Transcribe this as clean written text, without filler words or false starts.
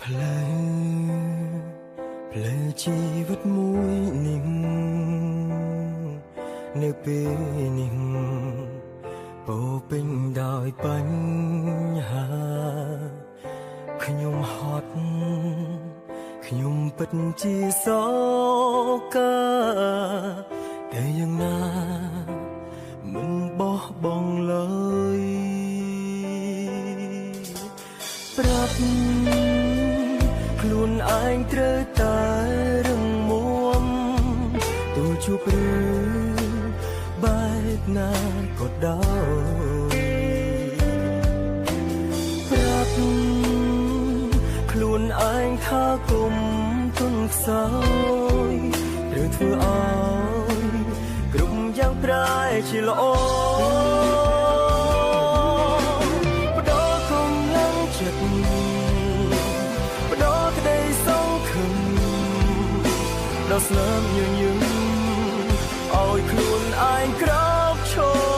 ផ្លូវជីវិតមួយនេះនៅពេលនេះពោពេញដោយបញ្ហាខ្ញុំហត់ខ្ញុំពិតជាសោកាតែយ៉ាងណាមិនបោះបង់ឡើយប្រាប់ខ្លួនឯងត្រូវតែរឹងមាំទូជួបរឿងបែបណាក៏ដោយប្រាប់ខ្លួនឯងថាគុំទន់ខ្សោយត្រូវធ្វើឲ្យគ្រប់យ៉ាងប្រែជាល្អបដោកម្លាំងចិត្តបដោក្តីសង្ឃឹមដល់ស្នាមញញឹមឲ្យខ្លួនឯងក្រោកឈរ